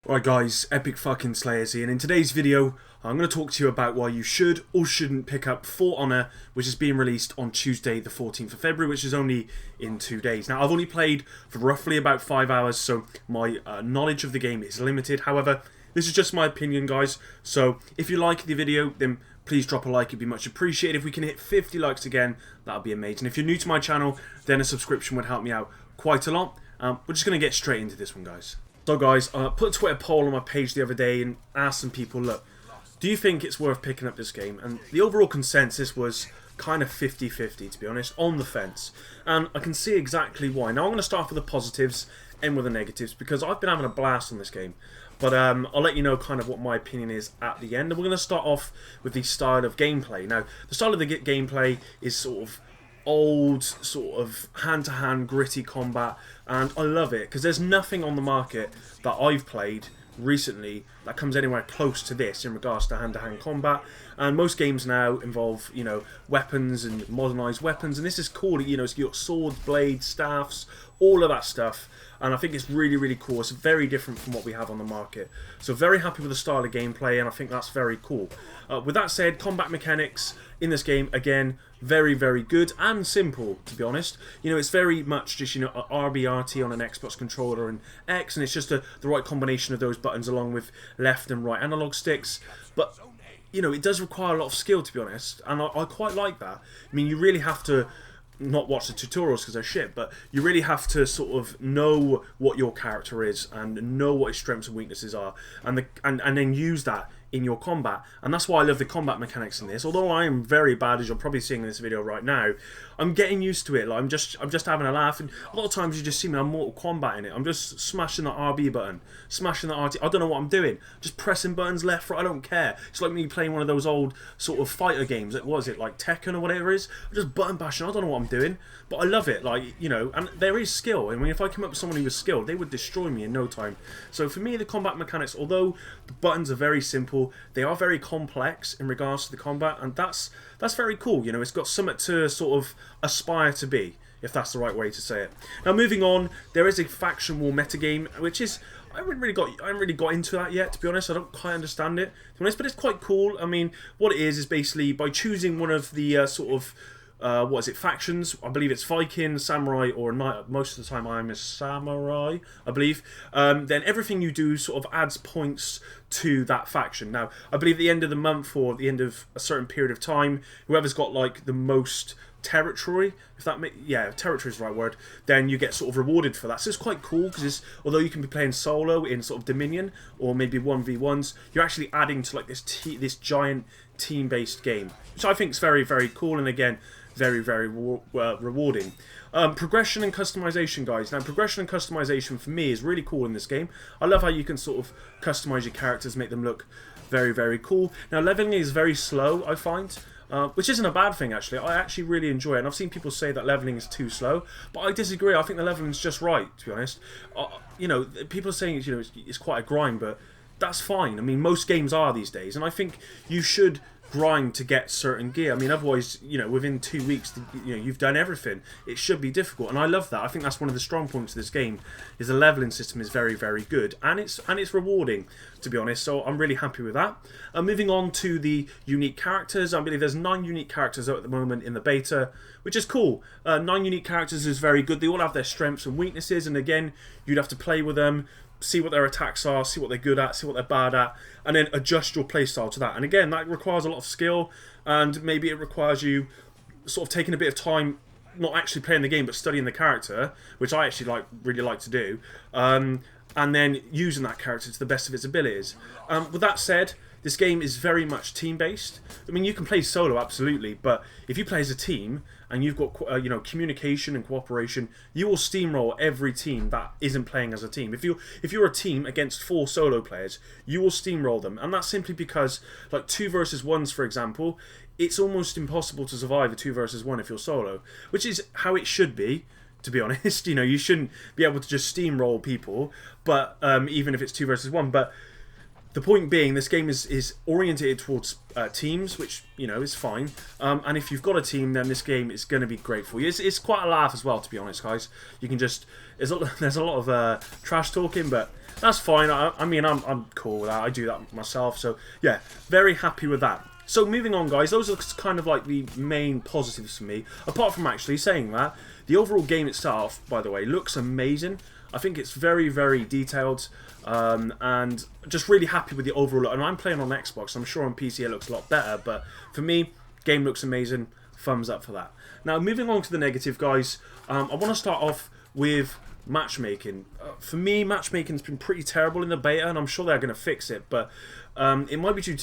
Right guys, epic fucking slayers here, and in today's video I'm going to talk to you about why you should or shouldn't pick up For Honor, which is being released on Tuesday the 14th of February, which is only in 2 days. Now I've only played for roughly about 5 hours, so my knowledge of the game is limited. However, this is just my opinion guys, so if you like the video then please drop a like, it'd be much appreciated. If we can hit 50 likes again, that would be amazing. If you're new to my channel, then a subscription would help me out quite a lot. We're just going to get straight into this one guys. So guys, I put a Twitter poll on my page the other day and asked some people, look, do you think it's worth picking up this game? And the overall consensus was kind of 50-50 to be honest, on the fence. And I can see exactly why. Now I'm going to start with the positives, end with the negatives, because I've been having a blast on this game. But I'll let you know kind of what my opinion is at the end. And we're going to start off with the style of gameplay. Now, the style of the gameplay is sort of old, sort of hand-to-hand gritty combat, and I love it because there's nothing on the market that I've played recently that comes anywhere close to this in regards to hand-to-hand combat. And most games now involve, you know, weapons and modernized weapons, and this is cool. You know, it's got swords, blades, staffs, all of that stuff, and I think it's really cool. It's very different from what we have on the market, so very happy with the style of gameplay, and I think that's very cool. With that said, combat mechanics in this game, again, very good and simple, to be honest. You know, it's very much just, you know, RBRT on an Xbox controller and X, and it's just the right combination of those buttons along with left and right analog sticks. But, you know, it does require a lot of skill, to be honest, and I quite like that. I mean, you really have to not watch the tutorials because they're shit, but you really have to sort of know what your character is and know what his strengths and weaknesses are, and then use that in your combat. And that's why I love the combat mechanics in this. Although I am very bad, as you're probably seeing in this video right now, I'm getting used to it. Like I'm just having a laugh, and a lot of times you just see me on Mortal Kombat in it. I'm just smashing the RB button, smashing the RT. I don't know what I'm doing. Just pressing buttons left, right. I don't care. It's like me playing one of those old sort of fighter games. What was it, like Tekken or whatever it is? I'm just button bashing. I don't know what I'm doing, but I love it. Like, you know, and there is skill. I mean, if I came up with someone who was skilled, they would destroy me in no time. So for me, the combat mechanics, although the buttons are very simple, they are very complex in regards to the combat, and that's very cool. You know, it's got something to sort of aspire to be, if that's the right way to say it. Now, moving on, there is a faction war metagame, which is I haven't really got into that yet, to be honest. I don't quite understand it, to be honest, but it's quite cool. I mean, what it is basically by choosing one of the sort of what is it, factions. I believe it's Viking, Samurai, or Knight. Most of the time I'm a Samurai, I believe. Then everything you do sort of adds points to that faction. Now, I believe at the end of the month or at the end of a certain period of time, whoever's got like the most territory, if that territory is the right word, then you get sort of rewarded for that. So it's quite cool because although you can be playing solo in sort of Dominion or maybe 1v1s, you're actually adding to like this giant team-based game, which I think is very cool, and again, very rewarding. Progression and customization, guys. Now, progression and customization for me is really cool in this game. I love how you can sort of customize your characters, make them look very cool. Now, leveling is very slow, I find, which isn't a bad thing, actually. I actually really enjoy it, and I've seen people say that leveling is too slow, but I disagree. I think the leveling is just right, to be honest. You know, people are saying, you know, it's quite a grind, but that's fine. I mean, most games are these days, and I think you should grind to get certain gear. I mean, otherwise, you know, within 2 weeks, you know, you've done everything. It should be difficult, and I love that. I think that's one of the strong points of this game, is the leveling system is very good, and it's rewarding, to be honest. So I'm really happy with that. Moving on to the unique characters, I believe there's 9 unique characters at the moment in the beta, which is cool. 9 unique characters is very good. They all have their strengths and weaknesses, and again, you'd have to play with them, see what their attacks are, see what they're good at, see what they're bad at, and then adjust your playstyle to that. And again, that requires a lot of skill, and maybe it requires you sort of taking a bit of time, not actually playing the game, but studying the character, which I actually really like to do, and then using that character to the best of its abilities. With that said, this game is very much team-based. I mean, you can play solo, absolutely, but if you play as a team and you've got you know, communication and cooperation, you will steamroll every team that isn't playing as a team. If you're a team against 4 solo players, you will steamroll them, and that's simply because, like 2 versus 1s, for example, it's almost impossible to survive a 2 versus 1 if you're solo, which is how it should be. To be honest, you know, you shouldn't be able to just steamroll people, but even if it's 2 versus 1, but The point being, this game is orientated towards teams, which, you know, is fine. And if you've got a team, then this game is going to be great for you. It's quite a laugh as well, to be honest, guys. You can just... there's a lot of trash talking, but that's fine. I mean, I'm cool with that. I do that myself. So, yeah, very happy with that. So, moving on, guys. Those are kind of like the main positives for me. Apart from actually saying that, the overall game itself, by the way, looks amazing. I think it's very, very detailed, and just really happy with the overall look. And I'm playing on Xbox, I'm sure on PC it looks a lot better, but for me, game looks amazing. Thumbs up for that. Now, moving on to the negative, guys, I want to start off with matchmaking. For me, matchmaking's been pretty terrible in the beta, and I'm sure they're going to fix it, but it might be due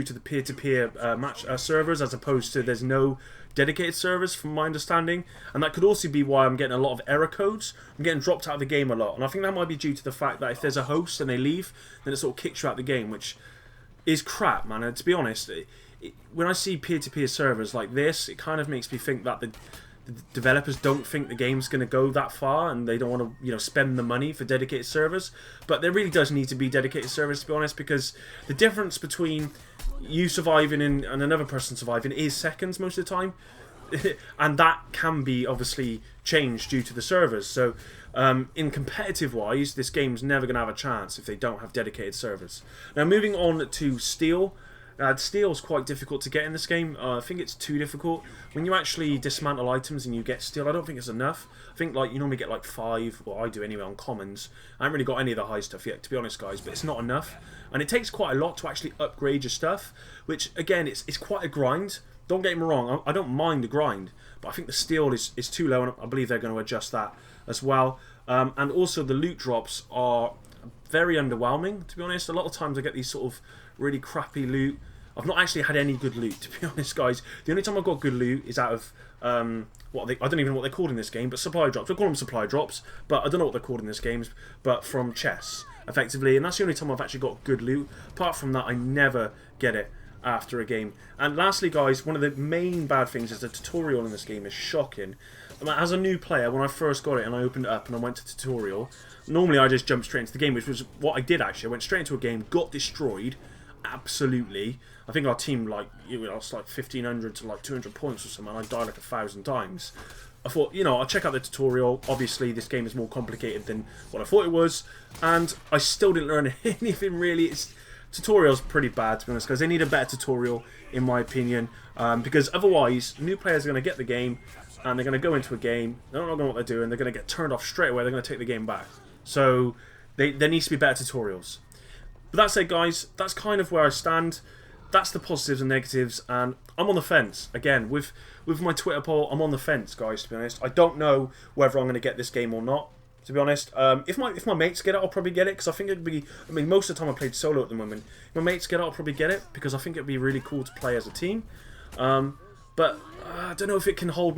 to the peer-to-peer match servers, as opposed to there's no dedicated servers, from my understanding, and that could also be why I'm getting a lot of error codes. I'm getting dropped out of the game a lot, and I think that might be due to the fact that if there's a host and they leave, then it sort of kicks you out of the game, which is crap, man. And to be honest, when I see peer-to-peer servers like this, it kind of makes me think that the developers don't think the game's going to go that far, and they don't want to, you know, spend the money for dedicated servers. But there really does need to be dedicated servers, to be honest, because the difference between you surviving and another person surviving is seconds most of the time. And that can be obviously changed due to the servers. So in competitive wise, this game's never going to have a chance if they don't have dedicated servers. Now, moving on to steel. Steel's quite difficult to get in this game. I think it's too difficult. When you actually dismantle items and you get steel, I don't think it's enough. I think like you normally get like 5, well I do anyway, on commons. I haven't really got any of the high stuff yet, to be honest, guys, but it's not enough. And it takes quite a lot to actually upgrade your stuff, which again, it's quite a grind. Don't get me wrong, I don't mind the grind, but I think the steel is too low, and I believe they're going to adjust that as well. And also the loot drops are very underwhelming, to be honest. A lot of times I get these sort of really crappy loot. I've not actually had any good loot, to be honest, guys. The only time I've got good loot is out of I don't even know what they're called in this game, but supply drops. We call them supply drops, but I don't know what they're called in this game, but from chests, effectively. And that's the only time I've actually got good loot. Apart from that, I never get it after a game. And lastly, guys, one of the main bad things is the tutorial in this game is shocking. As a new player, when I first got it and I opened it up and I went to tutorial, normally I just jumped straight into the game, which was what I did actually. I went straight into a game, got destroyed, absolutely. I think our team, like, it's like 1,500 to like 200 points or something, and I died like 1,000 times. I thought, you know, I'll check out the tutorial. Obviously, this game is more complicated than what I thought it was, and I still didn't learn anything really. Tutorial's pretty bad, to be honest, because they need a better tutorial, in my opinion, because otherwise, new players are going to get the game, and they're going to go into a game, they don't know what they're doing, they're going to get turned off straight away, they're going to take the game back. So, there needs to be better tutorials. But that said, guys, that's kind of where I stand. That's the positives and negatives, and I'm on the fence. Again, with my Twitter poll, I'm on the fence, guys, to be honest. I don't know whether I'm going to get this game or not, to be honest. If my mates get it, I'll probably get it, because I think it'd be... I mean, most of the time I played solo at the moment. If my mates get it, I'll probably get it, because I think it'd be really cool to play as a team. But I don't know if it can hold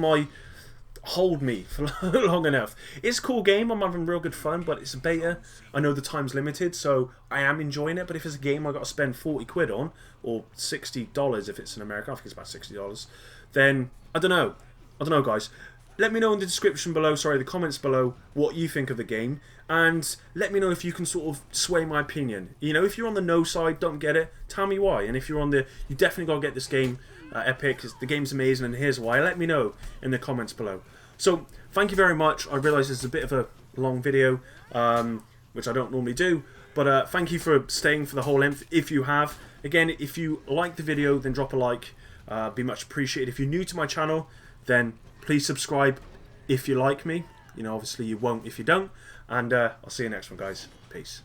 me for long enough. It's a cool game, I'm having real good fun, but it's a beta. I know the time's limited, so I am enjoying it, but if it's a game I got to spend 40 quid on, or $60 if it's in America, I think it's about $60, then I don't know, guys. Let me know in the description below, sorry, the comments below, what you think of the game, and let me know if you can sort of sway my opinion. You know, if you're on the no side, don't get it, tell me why, and if you're on the, you definitely got to get this game, epic, the game's amazing, and here's why, let me know in the comments below. So, thank you very much. I realise this is a bit of a long video, which I don't normally do, but thank you for staying for the whole length, if you have. Again, if you like the video, then drop a like, be much appreciated. If you're new to my channel, then please subscribe if you like me. You know, obviously you won't if you don't, and I'll see you next one, guys. Peace.